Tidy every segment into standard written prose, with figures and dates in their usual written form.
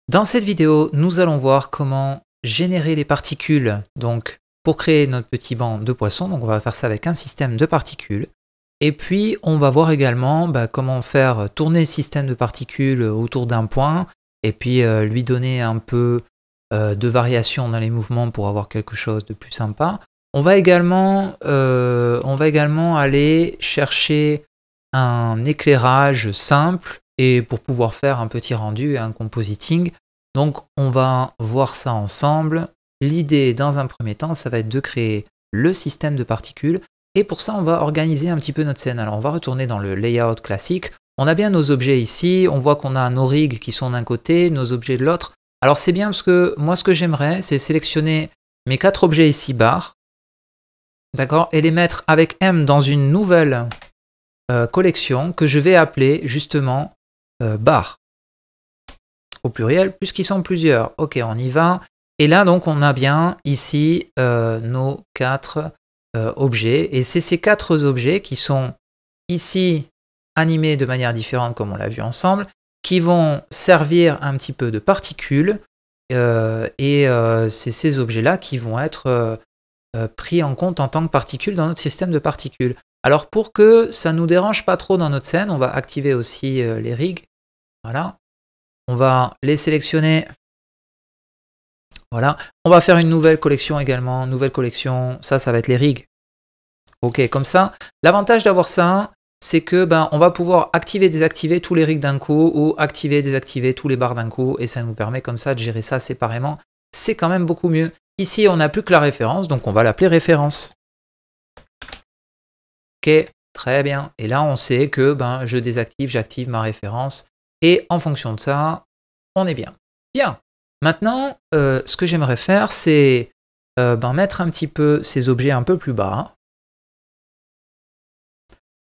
Dans cette vidéo, nous allons voir comment générer les particules donc pour créer notre petit banc de poissons. Donc on va faire ça avec un système de particules. Et puis on va voir également comment faire tourner le système de particules autour d'un point et puis lui donner un peu de variation dans les mouvements pour avoir quelque chose de plus sympa. On va également aller chercher un éclairage simple et pour pouvoir faire un petit rendu et un compositing. Donc on va voir ça ensemble. L'idée dans un premier temps, ça va être de créer le système de particules et pour ça on va organiser un petit peu notre scène. Alors on va retourner dans le layout classique. On a bien nos objets ici, on voit qu'on a nos rigs qui sont d'un côté, nos objets de l'autre. Alors c'est bien parce que moi ce que j'aimerais c'est sélectionner mes 4 objets ici barres, d'accord, et les mettre avec M dans une nouvelle collection que je vais appeler justement barres au pluriel puisqu'ils sont plusieurs. Ok, on y va. Et là donc on a bien ici nos 4 objets et c'est ces 4 objets qui sont ici animés de manière différente comme on l'a vu ensemble, qui vont servir un petit peu de particules et c'est ces objets là qui vont être pris en compte en tant que particules dans notre système de particules. Alors pour que ça ne nous dérange pas trop dans notre scène, on va activer aussi les rigs. Voilà. On va les sélectionner. Voilà. On va faire une nouvelle collection également. Nouvelle collection, ça va être les rigs. Ok, comme ça. L'avantage d'avoir ça, c'est que on va pouvoir activer, désactiver tous les rigs d'un coup ou activer, désactiver tous les barres d'un coup et ça nous permet comme ça de gérer ça séparément. C'est quand même beaucoup mieux. Ici, on n'a plus que la référence, donc on va l'appeler référence. Ok, très bien. Et là, on sait que je désactive, j'active ma référence. Et en fonction de ça, on est bien. Bien. Maintenant, ce que j'aimerais faire, c'est mettre un petit peu ces objets un peu plus bas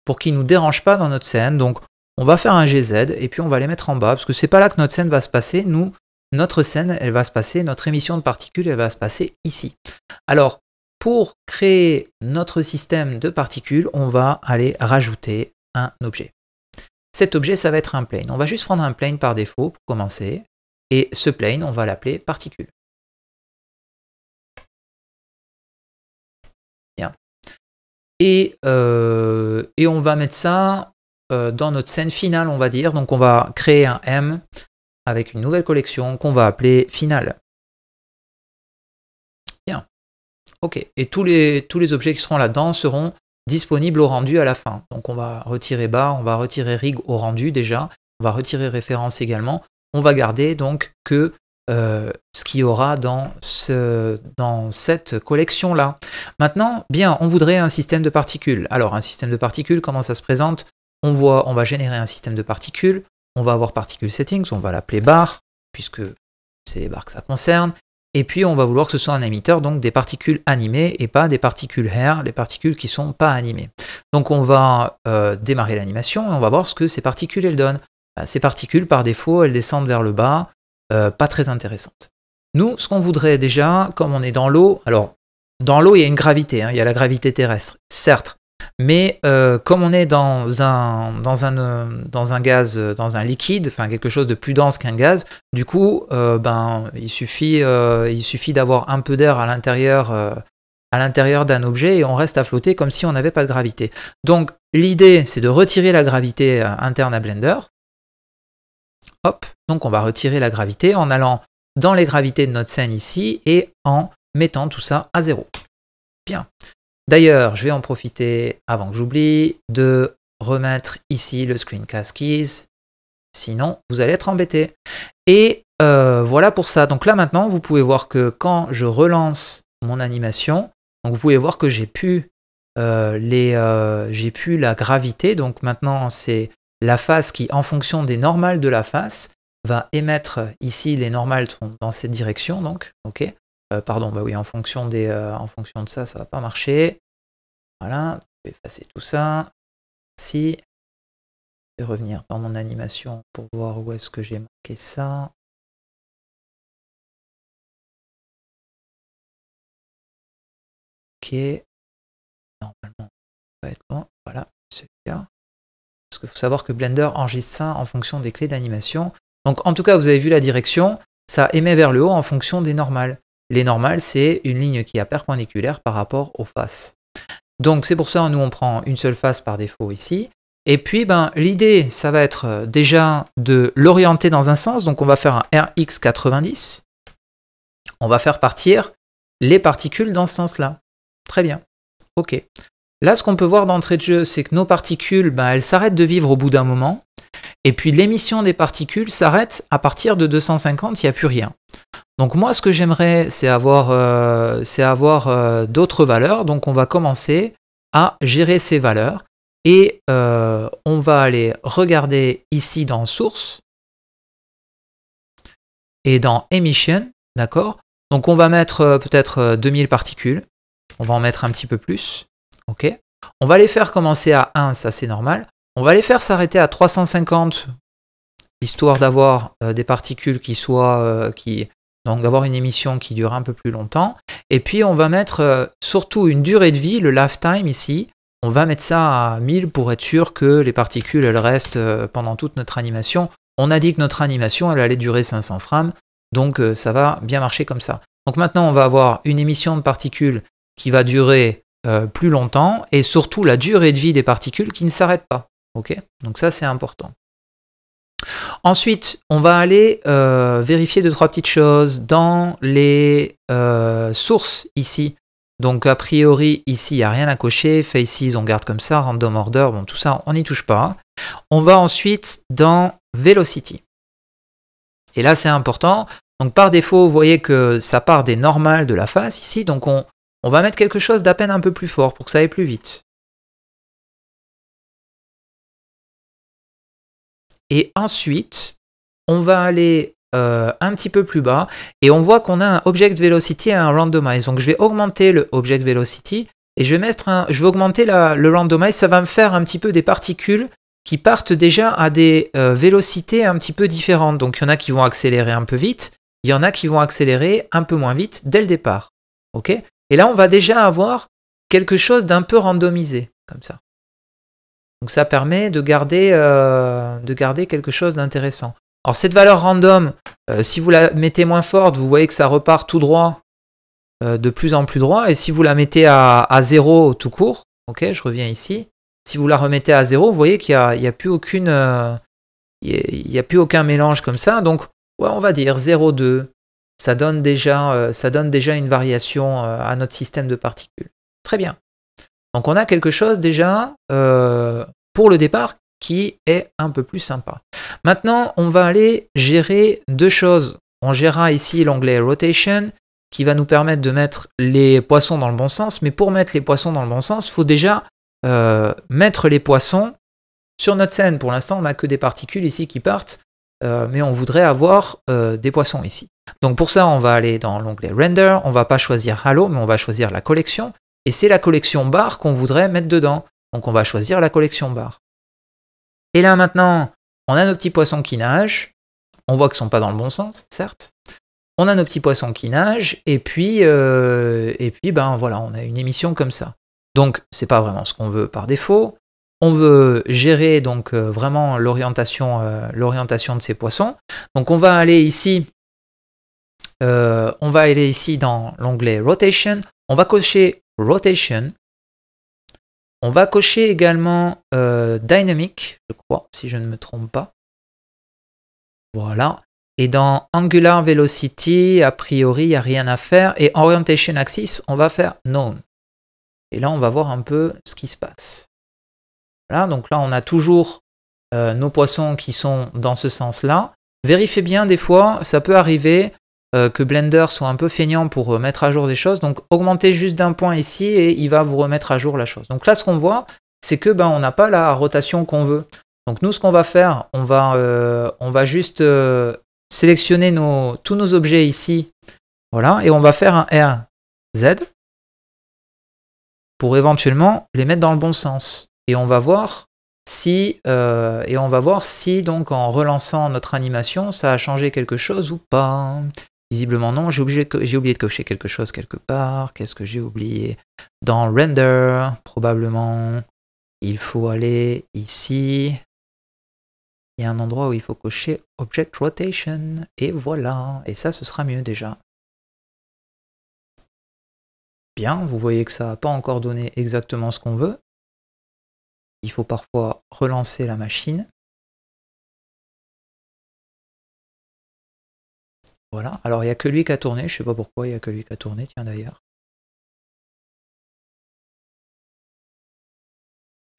pour qu'ils ne nous dérangent pas dans notre scène. Donc, on va faire un GZ et puis on va les mettre en bas parce que c'est pas là que notre scène va se passer. Nous, notre scène, elle va se passer, notre émission de particules, elle va se passer ici. Alors, pour créer notre système de particules, on va aller rajouter un objet. Cet objet, ça va être un plane. On va juste prendre un plane par défaut pour commencer. Et ce plane, on va l'appeler particule. Bien. Et on va mettre ça dans notre scène finale, on va dire. Donc on va créer un M avec une nouvelle collection qu'on va appeler finale. Bien. Ok. Et tous les objets qui seront là-dedans seront disponibles au rendu à la fin. Donc on va retirer bar, on va retirer rig au rendu déjà, on va retirer référence également. On va garder donc que ce qu'il y aura dans cette collection-là. Maintenant, bien, on voudrait un système de particules. Alors, un système de particules, comment ça se présente? On va générer un système de particules. On va avoir particle settings, on va l'appeler bar, puisque c'est les barres que ça concerne. Et puis, on va vouloir que ce soit un émetteur, donc des particules animées et pas des particules air, les particules qui ne sont pas animées. Donc, on va démarrer l'animation et on va voir ce que ces particules elles donnent. Ces particules, par défaut, elles descendent vers le bas, pas très intéressantes. Nous, ce qu'on voudrait déjà, comme on est dans l'eau, alors, dans l'eau, il y a une gravité, il y a la gravité terrestre, certes, mais comme on est dans un gaz, dans un liquide, enfin quelque chose de plus dense qu'un gaz, du coup, il suffit d'avoir un peu d'air à l'intérieur d'un objet et on reste à flotter comme si on n'avait pas de gravité. Donc, l'idée, c'est de retirer la gravité interne à Blender. Hop, donc on va retirer la gravité en allant dans les gravités de notre scène ici et en mettant tout ça à 0. Bien. D'ailleurs, je vais en profiter, avant que j'oublie, de remettre ici le screencast keys. Sinon, vous allez être embêté. Et voilà pour ça. Donc là, maintenant, vous pouvez voir que quand je relance mon animation, donc vous pouvez voir que j'ai pu la gravité. Donc maintenant, c'est la face qui, en fonction des normales de la face, va émettre ici les normales sont dans cette direction. Donc, ok. Pardon, oui, en fonction de ça, ça va pas marcher. Voilà, je vais effacer tout ça. Si, je vais revenir dans mon animation pour voir où est-ce que j'ai marqué ça. Ok. Normalement, ça va être bon. Voilà, c'est le cas. Parce qu'il faut savoir que Blender enregistre ça en fonction des clés d'animation. Donc en tout cas, vous avez vu la direction. ça émet vers le haut en fonction des normales. Les normales, c'est une ligne qui est perpendiculaire par rapport aux faces. Donc c'est pour ça que nous on prend une seule face par défaut ici. Et puis l'idée, ça va être déjà de l'orienter dans un sens. Donc on va faire un RX90. On va faire partir les particules dans ce sens-là. Très bien. Ok. Là, ce qu'on peut voir d'entrée de jeu, c'est que nos particules, elles s'arrêtent de vivre au bout d'un moment. Et puis l'émission des particules s'arrête à partir de 250, il n'y a plus rien. Donc moi, ce que j'aimerais, c'est avoir d'autres valeurs. Donc on va commencer à gérer ces valeurs. Et on va aller regarder ici dans Source et dans Emission, d'accord? Donc on va mettre peut-être 2000 particules. On va en mettre un petit peu plus. Ok. On va les faire commencer à 1, ça c'est normal. On va les faire s'arrêter à 350, histoire d'avoir des particules qui soient... donc d'avoir une émission qui dure un peu plus longtemps. Et puis on va mettre surtout une durée de vie, le lifetime ici. On va mettre ça à 1000 pour être sûr que les particules elles restent pendant toute notre animation. On a dit que notre animation elle allait durer 500 frames, donc ça va bien marcher comme ça. Donc maintenant on va avoir une émission de particules qui va durer plus longtemps et surtout la durée de vie des particules qui ne s'arrête pas. Okay, donc ça c'est important. Ensuite, on va aller vérifier 2-3 petites choses dans les sources ici. Donc a priori, ici, il n'y a rien à cocher. Faces, on garde comme ça. Random order, bon, tout ça, on n'y touche pas. On va ensuite dans Velocity. Et là, c'est important. Donc par défaut, vous voyez que ça part des normales de la face ici. Donc on va mettre quelque chose d'à peine un peu plus fort pour que ça aille plus vite. Et ensuite, on va aller un petit peu plus bas et on voit qu'on a un Object Velocity et un Randomize. Donc je vais augmenter le Object Velocity et je vais augmenter le Randomize. Ça va me faire un petit peu des particules qui partent déjà à des vélocités un petit peu différentes. Donc il y en a qui vont accélérer un peu vite, il y en a qui vont accélérer un peu moins vite dès le départ. Ok ? Et là, on va déjà avoir quelque chose d'un peu randomisé, comme ça. Donc ça permet de garder quelque chose d'intéressant. Alors cette valeur random, si vous la mettez moins forte, vous voyez que ça repart tout droit, de plus en plus droit. Et si vous la mettez à 0 tout court, ok, je reviens ici. Si vous la remettez à 0, vous voyez qu'il n'y a plus aucun mélange comme ça. Donc ouais, on va dire 0,2. Ça donne déjà une variation à notre système de particules. Très bien. Donc on a quelque chose déjà pour le départ qui est un peu plus sympa. Maintenant, on va aller gérer deux choses. On gérera ici l'onglet Rotation qui va nous permettre de mettre les poissons dans le bon sens. Mais pour mettre les poissons dans le bon sens, il faut déjà mettre les poissons sur notre scène. Pour l'instant, on n'a que des particules ici qui partent, mais on voudrait avoir des poissons ici. Donc pour ça, on va aller dans l'onglet Render. On ne va pas choisir Halo, mais on va choisir la collection. Et c'est la collection bar qu'on voudrait mettre dedans. Donc on va choisir la collection bar. Et là maintenant, on a nos petits poissons qui nagent. On voit qu'ils ne sont pas dans le bon sens, certes. On a nos petits poissons qui nagent. Et puis voilà, on a une émission comme ça. Donc c'est pas vraiment ce qu'on veut par défaut. On veut gérer donc vraiment l'orientation de ces poissons. Donc on va aller ici dans l'onglet Rotation. On va cocher Rotation. On va cocher également Dynamic, je crois, si je ne me trompe pas. Voilà. Et dans Angular Velocity, a priori, il n'y a rien à faire. Et Orientation Axis, on va faire Known. Et là, on va voir un peu ce qui se passe. Voilà, donc là, on a toujours nos poissons qui sont dans ce sens-là. Vérifiez bien, des fois, ça peut arriver que Blender soit un peu feignant pour mettre à jour des choses. Donc augmentez juste d'un point ici et il va vous remettre à jour la chose. Donc là ce qu'on voit, c'est que on n'a pas la rotation qu'on veut. Donc nous ce qu'on va faire, on va juste sélectionner tous nos objets ici. Voilà, et on va faire un RZ pour éventuellement les mettre dans le bon sens. Et on va voir si donc en relançant notre animation, ça a changé quelque chose ou pas. Visiblement non, j'ai oublié de cocher quelque chose quelque part. Qu'est-ce que j'ai oublié? Dans Render, probablement, il faut aller ici. il y a un endroit où il faut cocher Object Rotation. Et voilà. Et ça, ce sera mieux déjà. Bien, vous voyez que ça n'a pas encore donné exactement ce qu'on veut. Il faut parfois relancer la machine. Voilà. Alors, il n'y a que lui qui a tourné. Je ne sais pas pourquoi il n'y a que lui qui a tourné. Tiens, d'ailleurs.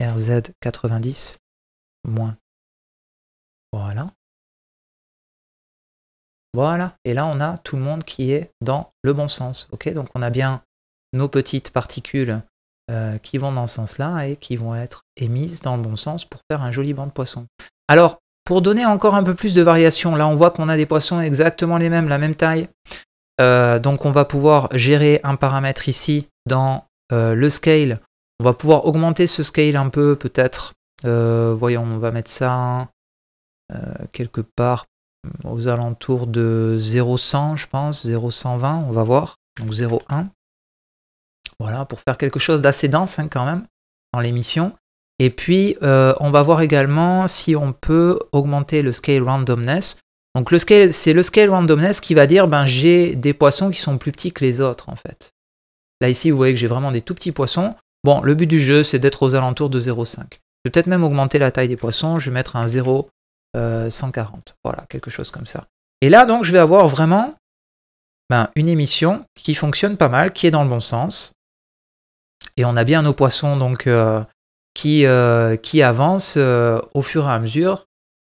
RZ90 moins. Voilà. Voilà. Et là, on a tout le monde qui est dans le bon sens. Ok, donc, on a bien nos petites particules qui vont dans ce sens-là et qui vont être émises dans le bon sens pour faire un joli banc de poissons. Alors, pour donner encore un peu plus de variation, là, on voit qu'on a des poissons exactement les mêmes, la même taille. Donc, on va pouvoir gérer un paramètre ici dans le scale. On va pouvoir augmenter ce scale un peu, peut-être. Voyons, on va mettre ça quelque part aux alentours de 0,100, je pense, 0,120, on va voir. Donc 0,1. Voilà, pour faire quelque chose d'assez dense hein, quand même dans l'émission. Et puis, on va voir également si on peut augmenter le scale randomness. Donc, c'est le scale randomness qui va dire ben, j'ai des poissons qui sont plus petits que les autres en fait. Là, ici, vous voyez que j'ai vraiment des tout petits poissons. Bon, le but du jeu, c'est d'être aux alentours de 0,5. Je vais peut-être même augmenter la taille des poissons. Je vais mettre un 0,140. Voilà, quelque chose comme ça. Et là, donc, je vais avoir vraiment ben, une émission qui fonctionne pas mal, qui est dans le bon sens. Et on a bien nos poissons donc, qui avancent au fur et à mesure.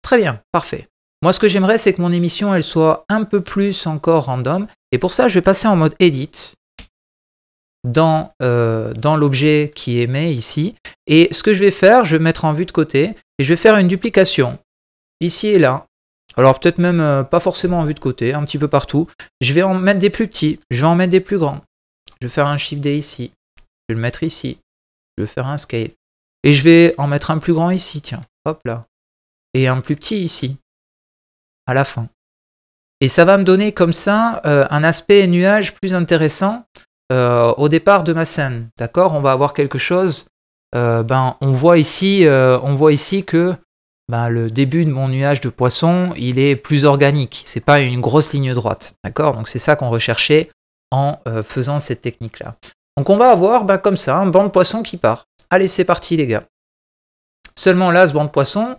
Très bien, parfait. Moi, ce que j'aimerais, c'est que mon émission, elle soit un peu plus encore random. Et pour ça, je vais passer en mode Edit dans l'objet qui émet ici. Et ce que je vais faire, je vais mettre en vue de côté et je vais faire une duplication ici et là. Alors peut-être même pas forcément en vue de côté, un petit peu partout. Je vais en mettre des plus petits, je vais en mettre des plus grands. Je vais faire un Shift D ici. Je vais le mettre ici. Je vais faire un Scale. Et je vais en mettre un plus grand ici, tiens. Hop là. Et un plus petit ici. À la fin. Et ça va me donner comme ça un aspect nuage plus intéressant au départ de ma scène. D'accord? On va avoir quelque chose. On voit ici que le début de mon nuage de poisson, il est plus organique. C'est pas une grosse ligne droite. D'accord? Donc c'est ça qu'on recherchait en faisant cette technique-là. Donc on va avoir comme ça un banc de poisson qui part. Allez, c'est parti les gars. Seulement là, ce banc de poisson,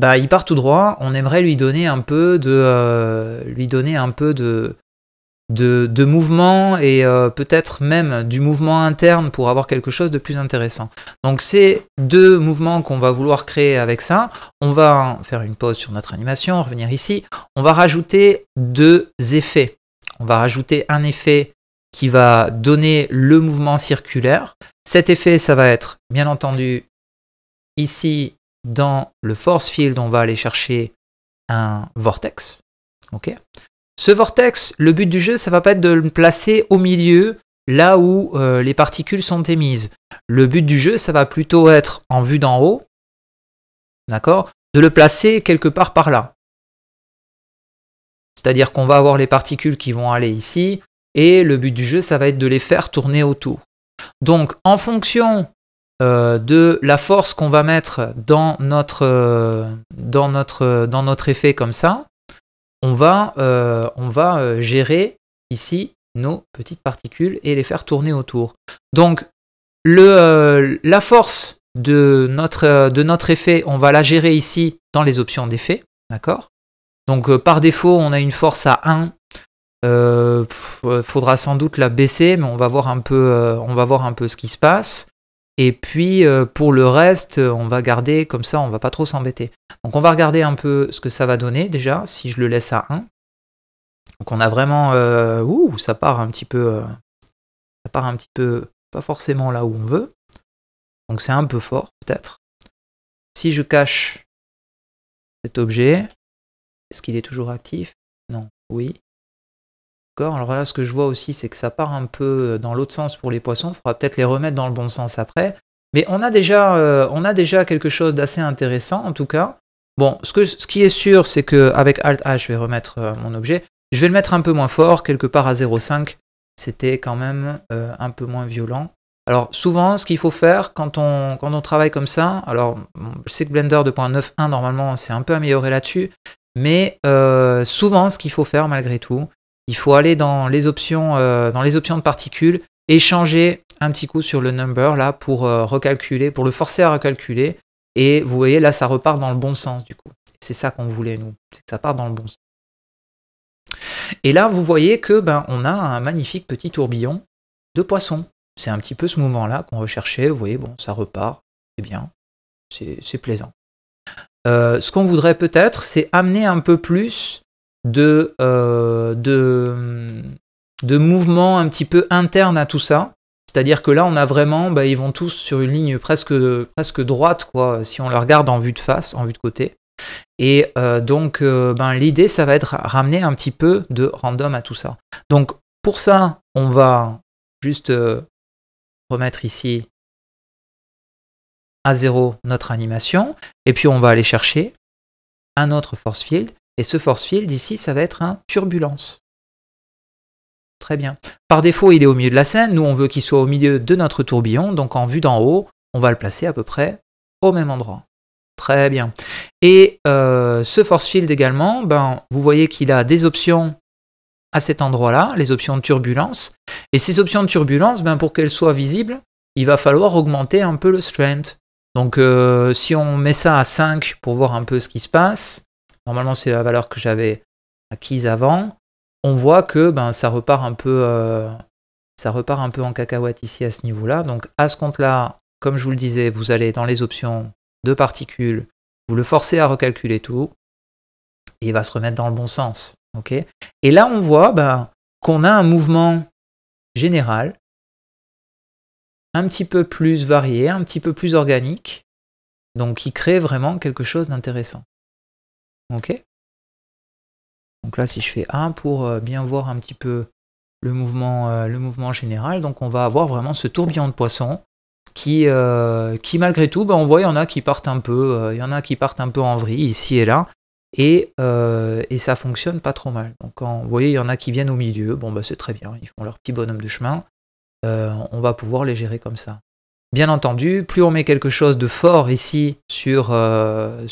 il part tout droit. On aimerait lui donner un peu de mouvement et peut-être même du mouvement interne pour avoir quelque chose de plus intéressant. Donc c'est deux mouvements qu'on va vouloir créer avec ça. On va faire une pause sur notre animation, revenir ici. On va rajouter deux effets. On va rajouter un effet qui va donner le mouvement circulaire. Cet effet, ça va être, bien entendu, ici, dans le force field, on va aller chercher un vortex. Ok. Ce vortex, le but du jeu, ça va pas être de le placer au milieu, là où les particules sont émises. Le but du jeu, ça va plutôt être, en vue d'en haut, d'accord, de le placer quelque part par là. C'est-à-dire qu'on va avoir les particules qui vont aller ici, et le but du jeu, ça va être de les faire tourner autour. Donc, en fonction de la force qu'on va mettre dans notre effet comme ça, on va gérer ici nos petites particules et les faire tourner autour. Donc, la force de notre effet, on va la gérer ici dans les options d'effet, d'accord? Donc, par défaut, on a une force à 1. Faudra sans doute la baisser, mais on va voir un peu ce qui se passe. Et puis pour le reste, on va garder comme ça, on va pas trop s'embêter. Donc on va regarder un peu ce que ça va donner déjà si je le laisse à 1. Donc on a vraiment, ça part un petit peu, pas forcément là où on veut. Donc c'est un peu fort peut-être. Si je cache cet objet, est-ce qu'il est toujours actif? Non, oui. Alors là, ce que je vois aussi, c'est que ça part un peu dans l'autre sens pour les poissons. Il faudra peut-être les remettre dans le bon sens après. Mais on a déjà quelque chose d'assez intéressant, en tout cas. Bon, ce qui est sûr, c'est qu'avec Alt-H, je vais remettre mon objet. Je vais le mettre un peu moins fort, quelque part à 0,5. C'était quand même un peu moins violent. Alors souvent, ce qu'il faut faire quand on travaille comme ça, alors bon, je sais que Blender 2.9.1 normalement c'est un peu amélioré là-dessus, mais souvent ce qu'il faut faire malgré tout, il faut aller dans les options de particules et changer un petit coup sur le number là pour recalculer, pour le forcer à recalculer. Et vous voyez là ça repart dans le bon sens du coup. C'est ça qu'on voulait nous, c'est que ça part dans le bon sens. Et là vous voyez que on a un magnifique petit tourbillon de poisson. C'est un petit peu ce mouvement-là qu'on recherchait. Vous voyez, bon, ça repart, c'est bien, c'est plaisant. Ce qu'on voudrait peut-être, c'est amener un peu plus de mouvements un petit peu internes à tout ça. C'est-à-dire que là, on a vraiment, ils vont tous sur une ligne presque droite, quoi, si on le regarde en vue de face, en vue de côté. Et donc, l'idée, ça va être ramener un petit peu de random à tout ça. Donc, pour ça, on va juste remettre ici à 0 notre animation, et puis on va aller chercher un autre force field, et ce force field ici, ça va être un turbulence. Très bien. Par défaut, il est au milieu de la scène, nous on veut qu'il soit au milieu de notre tourbillon, donc en vue d'en haut, on va le placer à peu près au même endroit. Très bien. Et ce force field également, vous voyez qu'il a des options à cet endroit-là, les options de turbulence. Et ces options de turbulence, pour qu'elles soient visibles, il va falloir augmenter un peu le strength. Donc si on met ça à 5 pour voir un peu ce qui se passe, normalement c'est la valeur que j'avais acquise avant, on voit que ça repart un peu en cacahuète ici à ce niveau-là. Donc à ce compte-là, comme je vous le disais, vous allez dans les options de particules, vous le forcez à recalculer tout, et il va se remettre dans le bon sens. Okay. Et là, on voit qu'on a un mouvement général, un petit peu plus varié, un petit peu plus organique, donc qui crée vraiment quelque chose d'intéressant. Ok. Donc là, si je fais 1 pour bien voir un petit peu le mouvement général, donc on va avoir vraiment ce tourbillon de poissons qui malgré tout, on voit il y en a qui partent un peu, en vrille ici et là. Et ça fonctionne pas trop mal. Donc quand vous voyez, il y en a qui viennent au milieu, c'est très bien, ils font leur petit bonhomme de chemin, on va pouvoir les gérer comme ça. Bien entendu, plus on met quelque chose de fort ici sur la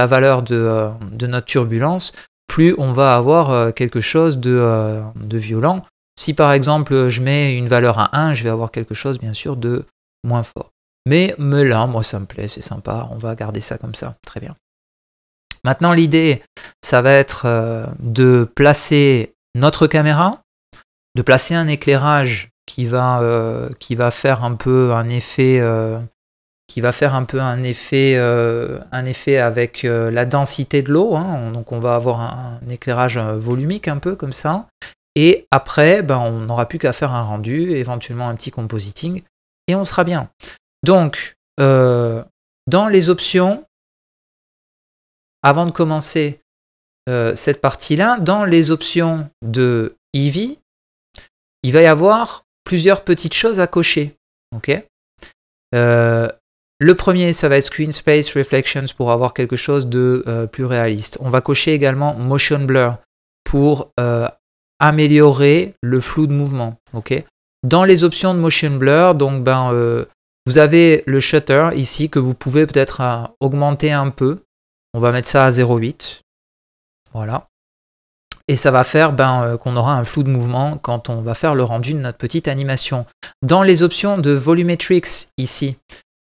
valeur de notre turbulence, plus on va avoir quelque chose de violent. Si par exemple je mets une valeur à 1, je vais avoir quelque chose bien sûr de moins fort. Mais là, moi ça me plaît, c'est sympa, on va garder ça comme ça, très bien. Maintenant, l'idée, ça va être de placer notre caméra, de placer un éclairage qui va faire un peu un effet, avec la densité de l'eau. Hein. Donc, on va avoir un éclairage volumique un peu comme ça. Et après, on n'aura plus qu'à faire un rendu, éventuellement un petit compositing, et on sera bien. Donc, dans les options, avant de commencer cette partie-là, dans les options de Eevee, il va y avoir plusieurs petites choses à cocher. Okay. Le premier, ça va être Screen Space Reflections pour avoir quelque chose de plus réaliste. On va cocher également Motion Blur pour améliorer le flou de mouvement. Okay. Dans les options de Motion Blur, donc vous avez le shutter ici que vous pouvez peut-être augmenter un peu. On va mettre ça à 0,8. Voilà. Et ça va faire qu'on aura un flou de mouvement quand on va faire le rendu de notre petite animation. Dans les options de Volumetrics ici,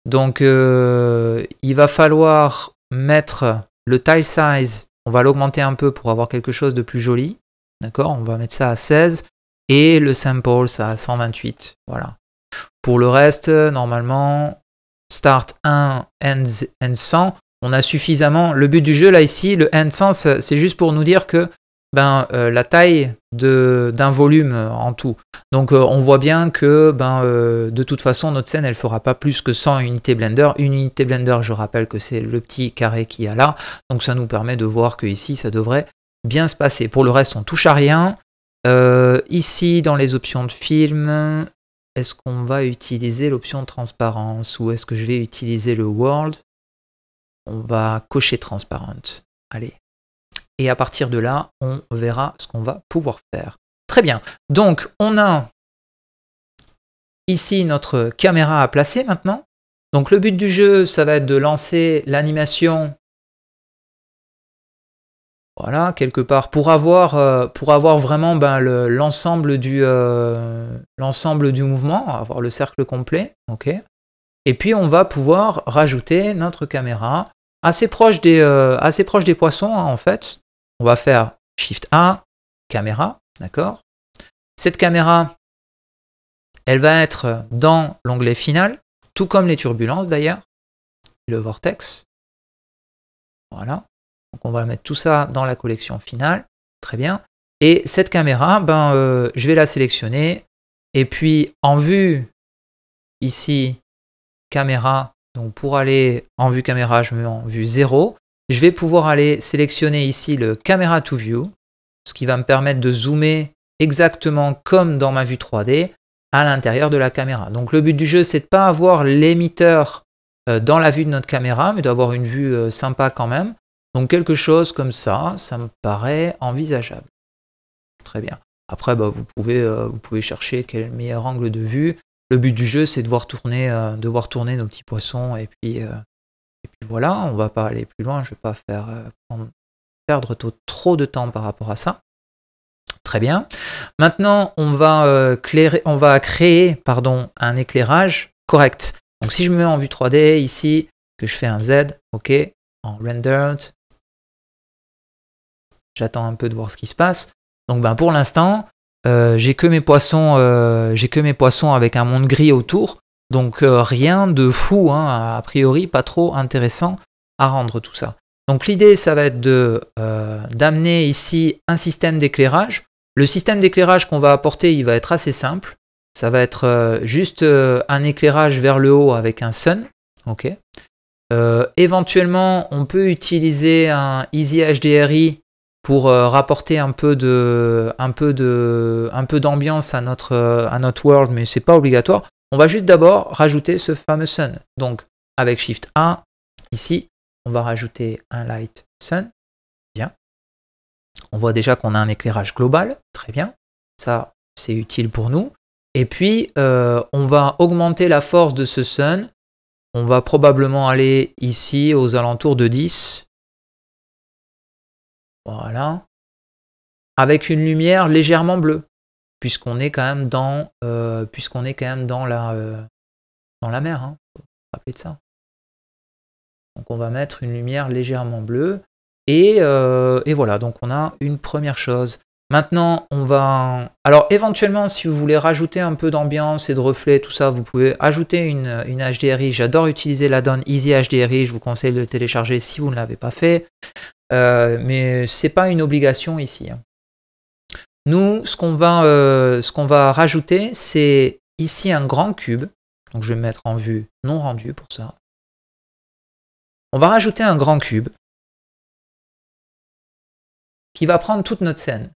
donc il va falloir mettre le tile size, on va l'augmenter un peu pour avoir quelque chose de plus joli. D'accord, on va mettre ça à 16. Et le sample, ça à 128. Voilà. Pour le reste, normalement, start 1, end 100. On a suffisamment. Le but du jeu là ici, le end 100, c'est juste pour nous dire que la taille d'un volume en tout. Donc on voit bien que de toute façon notre scène elle fera pas plus que 100 unités Blender. Une unité Blender, je rappelle que c'est le petit carré qu'il y a là. Donc ça nous permet de voir que ici ça devrait bien se passer. Pour le reste on touche à rien. Ici dans les options de film, est-ce qu'on va utiliser l'option de transparence ou est-ce que je vais utiliser le world? On va cocher transparent. Allez. Et à partir de là, on verra ce qu'on va pouvoir faire. Très bien. Donc, on a ici notre caméra à placer maintenant. Donc le but du jeu, ça va être de lancer l'animation, voilà, quelque part, pour avoir vraiment ben, l'ensemble du mouvement, avoir le cercle complet. Ok. Et puis on va pouvoir rajouter notre caméra assez proche des poissons, hein, en fait. On va faire Shift A, caméra, d'accord. Cette caméra, elle va être dans l'onglet final, tout comme les turbulences d'ailleurs, le vortex. Voilà. Donc on va mettre tout ça dans la collection finale. Très bien. Et cette caméra, ben, je vais la sélectionner. Et puis en vue, ici, caméra. Donc pour aller en vue caméra, je me mets en vue 0. Je vais pouvoir aller sélectionner ici le Camera to View, ce qui va me permettre de zoomer exactement comme dans ma vue 3D à l'intérieur de la caméra. Donc le but du jeu, c'est de ne pas avoir l'émetteur dans la vue de notre caméra, mais d'avoir une vue sympa quand même. Donc quelque chose comme ça me paraît envisageable. Très bien. Après, bah, vous pouvez chercher quel est le meilleur angle de vue. Le but du jeu, c'est de voir tourner nos petits poissons. Et puis voilà, on ne va pas aller plus loin. Je ne vais pas perdre trop de temps par rapport à ça. Très bien. Maintenant, on va créer un éclairage correct. Donc si je me mets en vue 3D ici, que je fais un Z, ok, en rendered, j'attends un peu de voir ce qui se passe. Donc ben, pour l'instant, j'ai que mes poissons avec un monde gris autour. Donc rien de fou, hein, a priori, pas trop intéressant à rendre tout ça. Donc l'idée, ça va être d'amener ici un système d'éclairage. Le système d'éclairage qu'on va apporter, il va être assez simple. Ça va être juste un éclairage vers le haut avec un sun. Ok. Éventuellement, on peut utiliser un Easy HDRI pour rapporter un peu d'ambiance à notre world, mais c'est pas obligatoire. On va juste d'abord rajouter ce fameux sun. Donc avec Shift A, ici, on va rajouter un light sun. Bien. On voit déjà qu'on a un éclairage global. Très bien. Ça, c'est utile pour nous. Et puis, on va augmenter la force de ce sun. On va probablement aller ici aux alentours de 10. Voilà. Avec une lumière légèrement bleue, puisqu'on est quand même dans la mer, hein. Faut se rappeler de ça. Donc on va mettre une lumière légèrement bleue et voilà, donc on a une première chose. Maintenant, alors éventuellement, si vous voulez rajouter un peu d'ambiance et de reflets, tout ça, vous pouvez ajouter une HDRI. J'adore utiliser l'add-on Easy HDRI, je vous conseille de le télécharger si vous ne l'avez pas fait. Mais c'est pas une obligation ici, hein. Nous, ce qu'on va rajouter, c'est ici un grand cube. Donc je vais mettre en vue non rendue pour ça. On va rajouter un grand cube qui va prendre toute notre scène.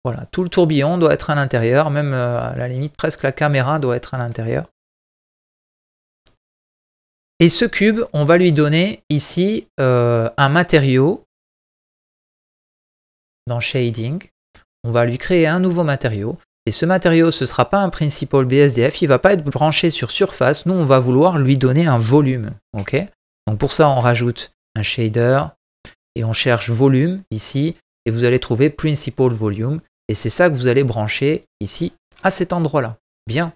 Voilà, tout le tourbillon doit être à l'intérieur, même à la limite presque la caméra doit être à l'intérieur. Et ce cube, on va lui donner ici un matériau dans Shading. On va lui créer un nouveau matériau. Et ce matériau, ce ne sera pas un Principled BSDF, il ne va pas être branché sur surface. Nous, on va vouloir lui donner un volume. Okay. Donc pour ça, on rajoute un shader et on cherche volume ici. Et vous allez trouver Principled Volume. Et c'est ça que vous allez brancher ici à cet endroit-là. Bien.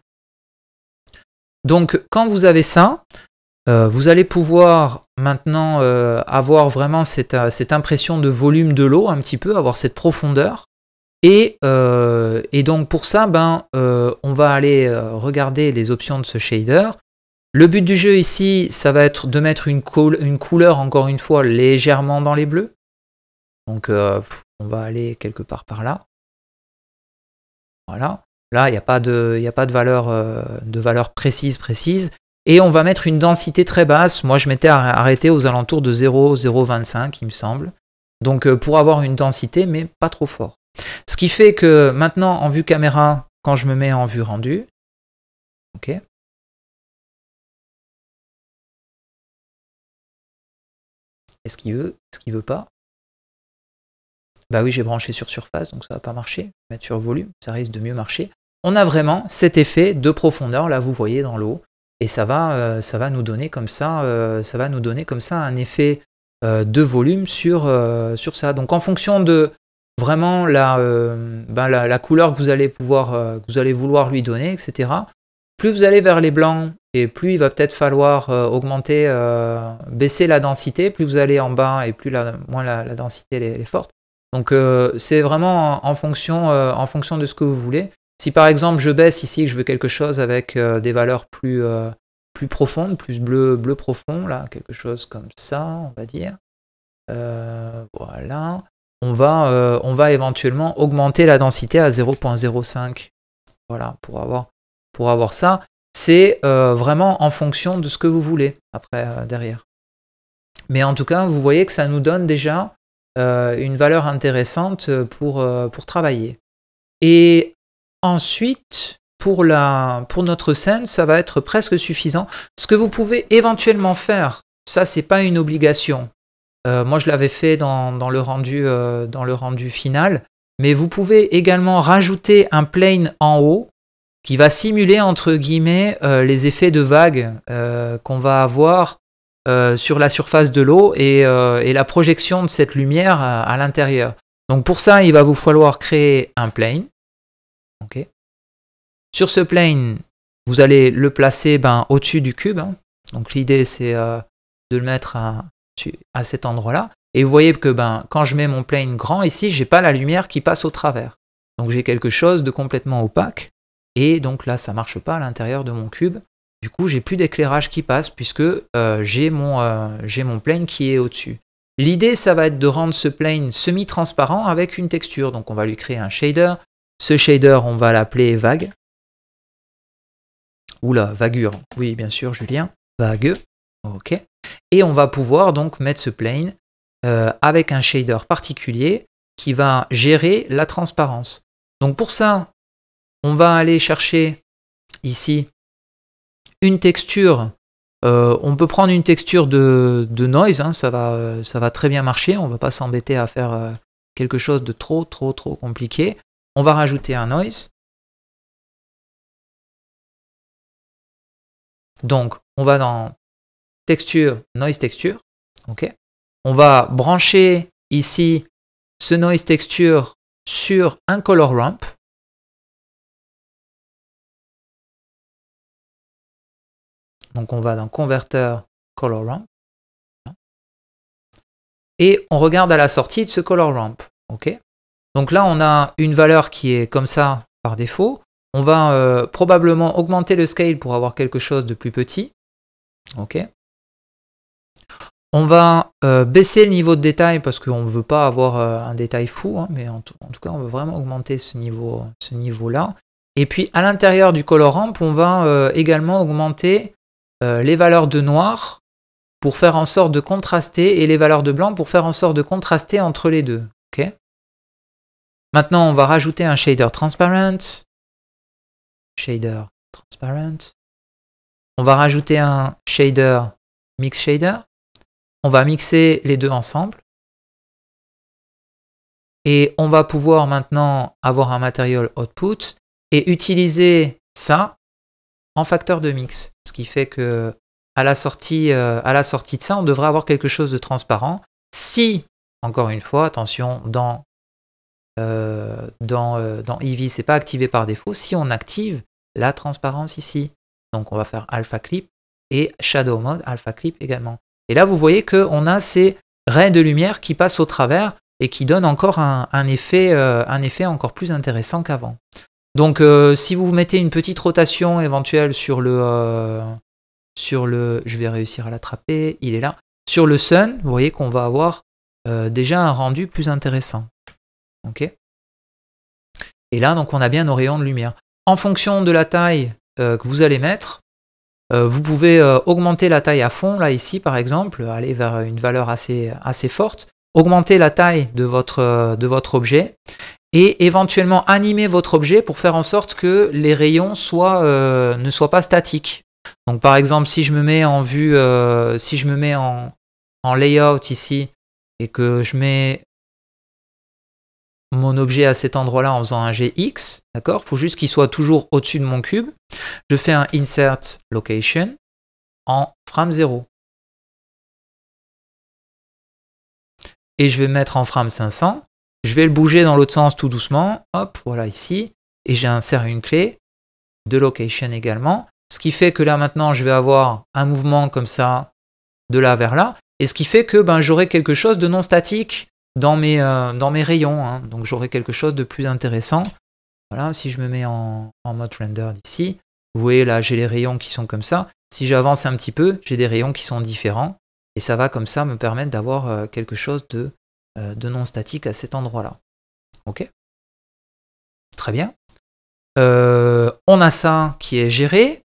Donc quand vous avez ça, vous allez pouvoir maintenant avoir vraiment cette impression de volume de l'eau, un petit peu, avoir cette profondeur. Et donc pour ça, on va aller regarder les options de ce shader. Le but du jeu ici, ça va être de mettre une couleur, encore une fois, légèrement dans les bleus. Donc on va aller quelque part par là. Voilà. Là, il n'y a pas de valeur précise. Et on va mettre une densité très basse. Moi, je m'étais arrêté aux alentours de 0,025, il me semble. Donc pour avoir une densité, mais pas trop fort. Ce qui fait que maintenant, en vue caméra, quand je me mets en vue rendue, ok. Est-ce qu'il veut pas? Bah oui, j'ai branché sur surface, donc ça va pas marcher. Mettre sur volume, ça risque de mieux marcher. On a vraiment cet effet de profondeur, là vous voyez dans l'eau, et ça va nous donner comme ça, un effet de volume sur ça. Donc en fonction de vraiment la couleur que vous allez vouloir lui donner, etc. Plus vous allez vers les blancs et plus il va peut-être falloir baisser la densité. Plus vous allez en bas et moins la densité elle est forte. Donc c'est vraiment en fonction de ce que vous voulez. Si par exemple je baisse ici et que je veux quelque chose avec des valeurs plus profondes, plus bleu profond, là, quelque chose comme ça, on va dire. Voilà. On va éventuellement augmenter la densité à 0.05. Voilà, pour avoir ça. C'est vraiment en fonction de ce que vous voulez après derrière. Mais en tout cas, vous voyez que ça nous donne déjà une valeur intéressante pour travailler. Et ensuite, pour notre scène, ça va être presque suffisant. Ce que vous pouvez éventuellement faire, ça c'est pas une obligation. Moi je l'avais fait dans le rendu final, mais vous pouvez également rajouter un plane en haut qui va simuler entre guillemets les effets de vagues qu'on va avoir sur la surface de l'eau et la projection de cette lumière à l'intérieur. Donc pour ça, il va vous falloir créer un plane. Okay. Sur ce plane, vous allez le placer au-dessus du cube. Hein. Donc l'idée c'est de le mettre à cet endroit-là. Et vous voyez que quand je mets mon plane grand ici, j'ai pas la lumière qui passe au travers. Donc j'ai quelque chose de complètement opaque. Et donc là, ça marche pas à l'intérieur de mon cube. Du coup, j'ai plus d'éclairage qui passe puisque j'ai mon plane qui est au-dessus. L'idée, ça va être de rendre ce plane semi-transparent avec une texture. Donc on va lui créer un shader. Ce shader, on va l'appeler vague. Oula, vagueur. Oui, bien sûr, Julien. Vague. Ok. Et on va pouvoir donc mettre ce plane avec un shader particulier qui va gérer la transparence. Donc pour ça, on va aller chercher ici une texture. On peut prendre une texture de noise, hein, ça va très bien marcher. On ne va pas s'embêter à faire quelque chose de trop compliqué. On va rajouter un noise. Donc, on va dans texture, noise texture. Okay. On va brancher ici ce noise texture sur un color ramp. Donc on va dans converteur color ramp. Et on regarde à la sortie de ce color ramp. Okay. Donc là, on a une valeur qui est comme ça par défaut. On va probablement augmenter le scale pour avoir quelque chose de plus petit. Okay. On va baisser le niveau de détail parce qu'on ne veut pas avoir un détail fou, hein, mais en tout cas, on veut vraiment augmenter ce niveau-là. Et puis, à l'intérieur du color ramp, on va également augmenter les valeurs de noir pour faire en sorte de contraster et les valeurs de blanc pour faire en sorte de contraster entre les deux. Okay. Maintenant, on va rajouter un shader transparent. Shader transparent. On va rajouter un shader mix shader. On va mixer les deux ensemble. Et on va pouvoir maintenant avoir un material output et utiliser ça en facteur de mix. Ce qui fait que à la sortie de ça, on devrait avoir quelque chose de transparent. Si, encore une fois, attention, dans Eevee, c'est pas activé par défaut. Si on active la transparence ici, donc on va faire alpha clip et shadow mode alpha clip également. Et là, vous voyez qu'on a ces raies de lumière qui passent au travers et qui donnent encore un effet encore plus intéressant qu'avant. Donc, si vous mettez une petite rotation éventuelle sur le, je vais réussir à l'attraper, il est là. Sur le sun, vous voyez qu'on va avoir déjà un rendu plus intéressant. Ok. Et là, donc, on a bien nos rayons de lumière. En fonction de la taille que vous allez mettre, vous pouvez augmenter la taille à fond, là ici par exemple, aller vers une valeur assez forte, augmenter la taille de votre objet et éventuellement animer votre objet pour faire en sorte que les rayons ne soient pas statiques. Donc par exemple, si je me mets en vue, si je me mets en layout ici et que je mets mon objet à cet endroit-là en faisant un GX, d'accord? Il faut juste qu'il soit toujours au-dessus de mon cube. Je fais un insert location en frame 0. Et je vais mettre en frame 500. Je vais le bouger dans l'autre sens tout doucement. Hop, voilà ici. Et j'insère une clé de location également. Ce qui fait que là maintenant, je vais avoir un mouvement comme ça, de là vers là. Et ce qui fait que ben, j'aurai quelque chose de non statique dans mes rayons. Hein. Donc j'aurai quelque chose de plus intéressant. Voilà, si je me mets en mode render ici, vous voyez là, j'ai les rayons qui sont comme ça. Si j'avance un petit peu, j'ai des rayons qui sont différents. Et ça va comme ça me permettre d'avoir quelque chose de non statique à cet endroit-là. Ok? Très bien. On a ça qui est géré.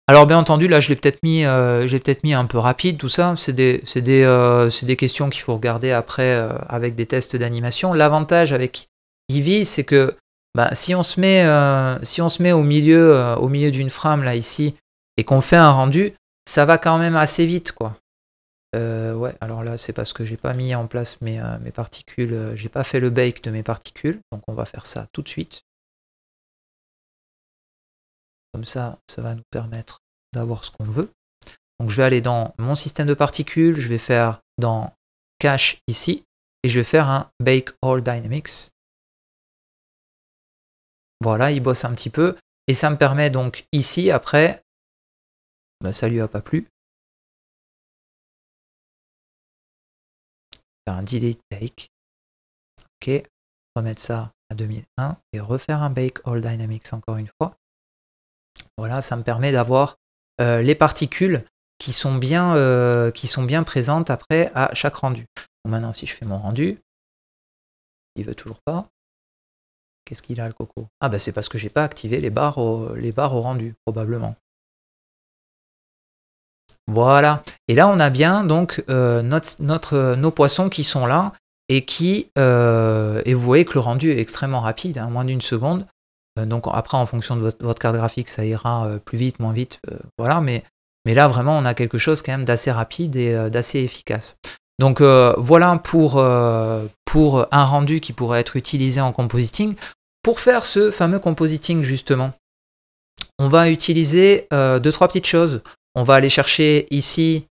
Alors bien entendu, là je l'ai peut-être mis un peu rapide, tout ça. C'est des questions qu'il faut regarder après avec des tests d'animation. L'avantage avec Eevee, c'est que bah, si on se met au milieu d'une frame là ici et qu'on fait un rendu, ça va quand même assez vite quoi. Ouais, alors là c'est parce que j'ai pas mis en place mes particules, j'ai pas fait le bake de mes particules, donc on va faire ça tout de suite. Comme ça va nous permettre d'avoir ce qu'on veut. Donc je vais aller dans mon système de particules, je vais faire dans cache ici, et je vais faire un bake all dynamics. Voilà, il bosse un petit peu, et ça me permet donc ici, après, ben, ça lui a pas plu, faire un delete bake, ok, remettre ça à 2001, et refaire un bake all dynamics encore une fois. Voilà, ça me permet d'avoir les particules qui sont bien présentes après à chaque rendu. Donc maintenant, si je fais mon rendu, il veut toujours pas. Qu'est-ce qu'il a le coco? Ah bah c'est parce que j'ai pas activé les barres au rendu, probablement. Voilà. Et là, on a bien donc nos poissons qui sont là et et vous voyez que le rendu est extrêmement rapide, hein, moins d'une seconde. Donc après, en fonction de votre carte graphique, ça ira plus vite, moins vite, voilà. Mais là, vraiment, on a quelque chose quand même d'assez rapide et d'assez efficace. Donc voilà pour un rendu qui pourrait être utilisé en compositing. Pour faire ce fameux compositing, justement, on va utiliser 2-3 petites choses. On va aller chercher ici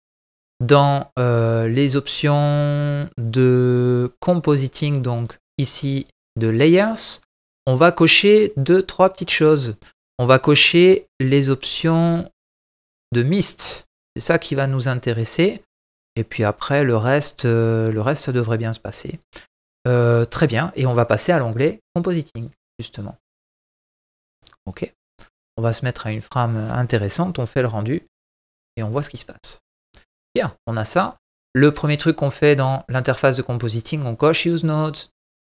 dans les options de compositing, donc ici de layers. On va cocher 2-3 petites choses. On va cocher les options de mist. C'est ça qui va nous intéresser. Et puis après, le reste, ça devrait bien se passer. Très bien. Et on va passer à l'onglet compositing, justement. Ok. On va se mettre à une frame intéressante. On fait le rendu et on voit ce qui se passe. Bien, on a ça. Le premier truc qu'on fait dans l'interface de compositing, on coche use nodes.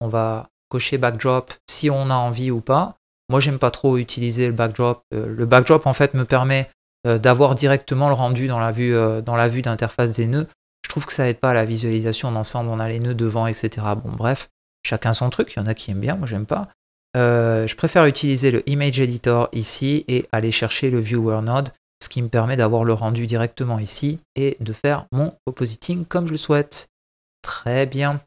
On va cocher backdrop si on a envie ou pas. Moi, j'aime pas trop utiliser le backdrop. Le backdrop, en fait, me permet d'avoir directement le rendu dans la vue d'interface des nœuds. Je trouve que ça aide pas à la visualisation d'ensemble. On a les nœuds devant, etc. Bon, bref, chacun son truc. Il y en a qui aiment bien, moi, j'aime pas. Je préfère utiliser le image editor ici et aller chercher le viewer node, ce qui me permet d'avoir le rendu directement ici et de faire mon compositing comme je le souhaite. Très bien.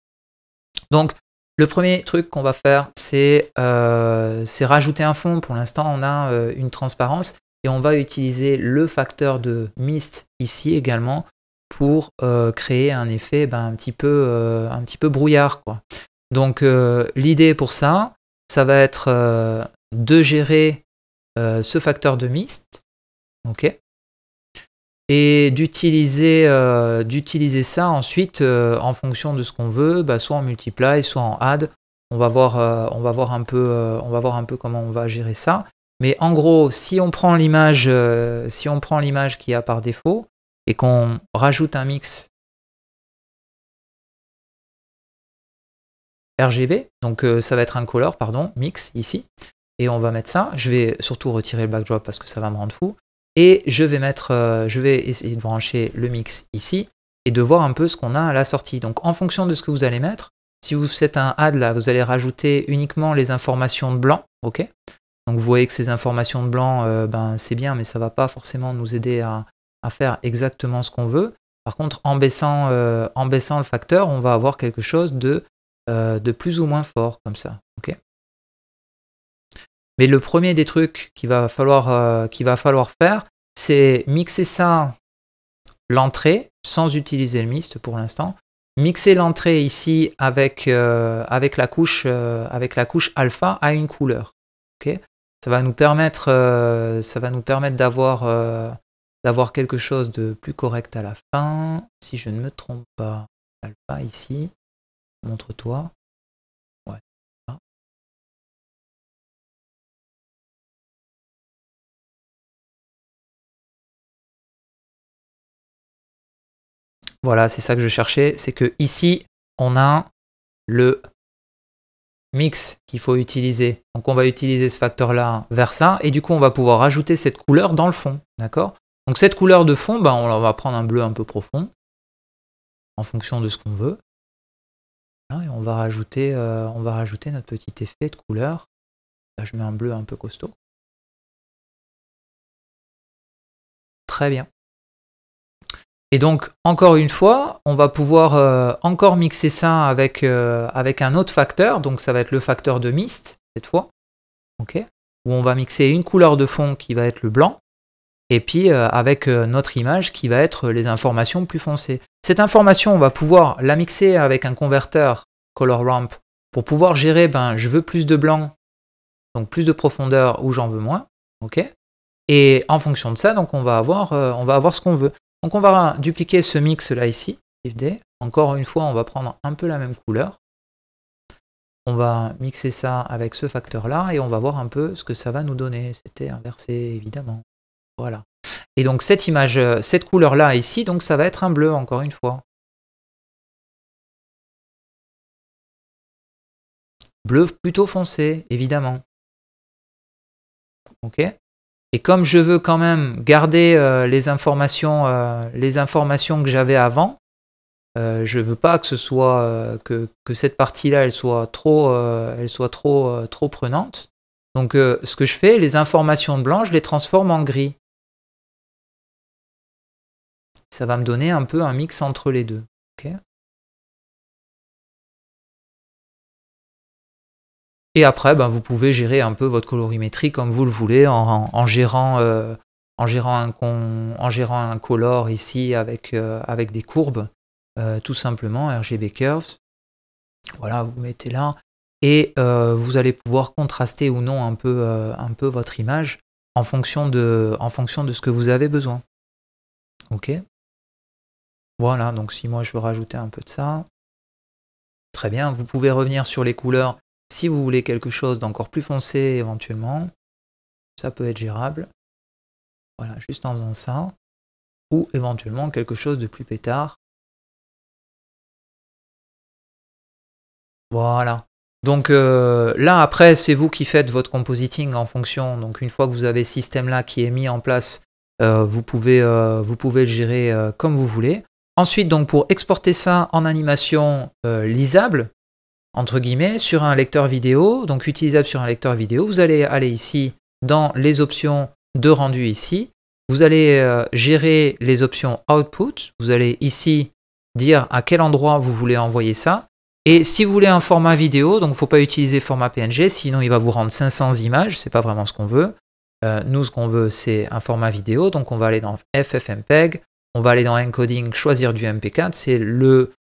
Donc, le premier truc qu'on va faire, c'est rajouter un fond. Pour l'instant, on a une transparence et on va utiliser le facteur de mist ici également pour créer un effet un petit peu brouillard, quoi. Donc, l'idée pour ça, ça va être de gérer ce facteur de mist, ok, et d'utiliser ça ensuite en fonction de ce qu'on veut, soit en multiply, soit en add. On va voir un peu comment on va gérer ça. Mais en gros, si on prend l'image qu'il y a par défaut et qu'on rajoute un mix RGB, donc ça va être un color, pardon, mix ici, et on va mettre ça. Je vais surtout retirer le backdrop parce que ça va me rendre fou. Et je vais essayer de brancher le mix ici et de voir un peu ce qu'on a à la sortie. Donc en fonction de ce que vous allez mettre, si vous faites un add là, vous allez rajouter uniquement les informations de blanc, ok. Donc vous voyez que ces informations de blanc, c'est bien, mais ça ne va pas forcément nous aider à faire exactement ce qu'on veut. Par contre, en baissant le facteur, on va avoir quelque chose de de plus ou moins fort, comme ça. Okay, mais le premier des trucs qu'il va falloir faire, c'est mixer ça, l'entrée, sans utiliser le mist pour l'instant. Mixer l'entrée ici avec la couche alpha à une couleur. Okay, ça va nous permettre d'avoir quelque chose de plus correct à la fin. Si je ne me trompe pas, alpha ici, montre-toi. Ouais. Voilà, c'est ça que je cherchais. C'est que ici, on a le mix qu'il faut utiliser. Donc on va utiliser ce facteur-là vers ça. Et du coup, on va pouvoir ajouter cette couleur dans le fond. D'accord? Donc cette couleur de fond, ben, on va prendre un bleu un peu profond, en fonction de ce qu'on veut. Et on va rajouter notre petit effet de couleur. Là, je mets un bleu un peu costaud. Très bien. Et donc, encore une fois, on va pouvoir encore mixer ça avec un autre facteur. Donc, ça va être le facteur de mist, cette fois. Okay, où on va mixer une couleur de fond qui va être le blanc. Et puis, avec notre image qui va être les informations plus foncées. Cette information, on va pouvoir la mixer avec un converteur color ramp pour pouvoir gérer, ben, je veux plus de blanc, donc plus de profondeur, ou j'en veux moins. Okay, et en fonction de ça, donc on va avoir ce qu'on veut. Donc on va dupliquer ce mix là ici, Shift D. Encore une fois, on va prendre un peu la même couleur. On va mixer ça avec ce facteur là et on va voir un peu ce que ça va nous donner. C'était inversé évidemment. Voilà. Et donc cette image, cette couleur là ici, donc ça va être un bleu encore une fois. Bleu plutôt foncé, évidemment. Ok. Et comme je veux quand même garder les informations que j'avais avant, je veux pas que ce soit que cette partie-là elle soit trop prenante. Donc ce que je fais, les informations de blanc, je les transforme en gris. Ça va me donner un peu un mix entre les deux. Okay, et après, ben, vous pouvez gérer un peu votre colorimétrie comme vous le voulez en gérant un color ici avec des courbes, tout simplement RGB Curves. Voilà, vous mettez là et vous allez pouvoir contraster ou non un peu votre image en fonction de ce que vous avez besoin. Ok. Voilà, donc si moi je veux rajouter un peu de ça, très bien. Vous pouvez revenir sur les couleurs si vous voulez quelque chose d'encore plus foncé éventuellement. Ça peut être gérable. Voilà, juste en faisant ça. Ou éventuellement quelque chose de plus pétard. Voilà. Donc là, après, c'est vous qui faites votre compositing en fonction. Donc une fois que vous avez ce système-là qui est mis en place, vous pouvez le gérer comme vous voulez. Ensuite, donc pour exporter ça en animation lisable, entre guillemets, sur un lecteur vidéo, donc utilisable sur un lecteur vidéo, vous allez aller ici dans les options de rendu ici. Vous allez gérer les options output. Vous allez ici dire à quel endroit vous voulez envoyer ça. Et si vous voulez un format vidéo, donc il ne faut pas utiliser format PNG, sinon il va vous rendre 500 images, c'est pas vraiment ce qu'on veut. Nous, ce qu'on veut, c'est un format vidéo, donc on va aller dans FFmpeg, on va aller dans encoding, choisir du MP4, c'est le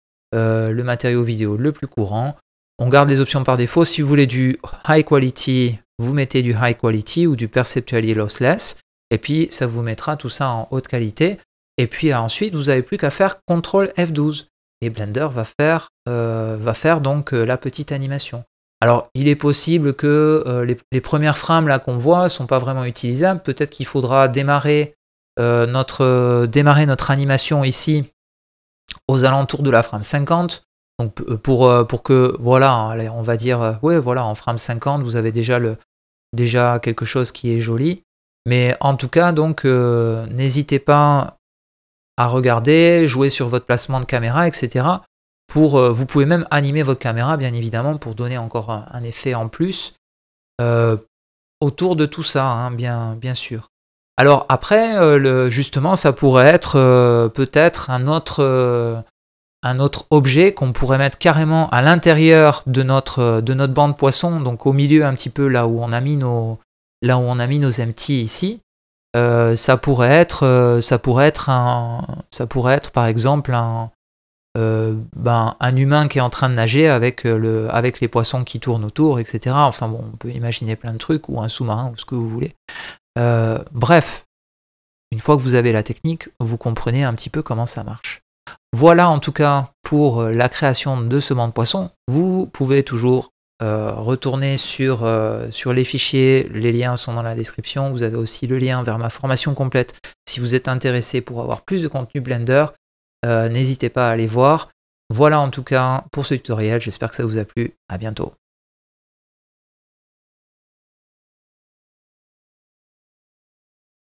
matériau vidéo le plus courant. On garde les options par défaut. Si vous voulez du high quality, vous mettez du high quality ou du perceptually lossless. Et puis, ça vous mettra tout ça en haute qualité. Et puis ensuite, vous n'avez plus qu'à faire CTRL F12. Et Blender va faire donc la petite animation. Alors, il est possible que les premières frames là qu'on voit ne sont pas vraiment utilisables. Peut-être qu'il faudra démarrer notre animation ici aux alentours de la frame 50. Donc pour que, voilà, on va dire, ouais, voilà, en frame 50, vous avez déjà quelque chose qui est joli. Mais en tout cas, donc, n'hésitez pas à regarder, jouer sur votre placement de caméra, etc. Vous pouvez même animer votre caméra, bien évidemment, pour donner encore un effet en plus autour de tout ça, hein, bien sûr. Alors après, justement, ça pourrait être peut-être un autre un autre objet qu'on pourrait mettre carrément à l'intérieur de notre bande poisson, donc au milieu un petit peu là où on a mis nos empty ici. Ça pourrait être par exemple un humain qui est en train de nager avec les poissons qui tournent autour, etc. Enfin bon, on peut imaginer plein de trucs, ou un sous-marin, ou ce que vous voulez. Bref, une fois que vous avez la technique, vous comprenez un petit peu comment ça marche. Voilà en tout cas pour la création de ce banc de poissons. Vous pouvez toujours retourner sur les fichiers, les liens sont dans la description. Vous avez aussi le lien vers ma formation complète si vous êtes intéressé pour avoir plus de contenu Blender. N'hésitez pas à aller voir. Voilà en tout cas pour ce tutoriel, j'espère que ça vous a plu. À bientôt.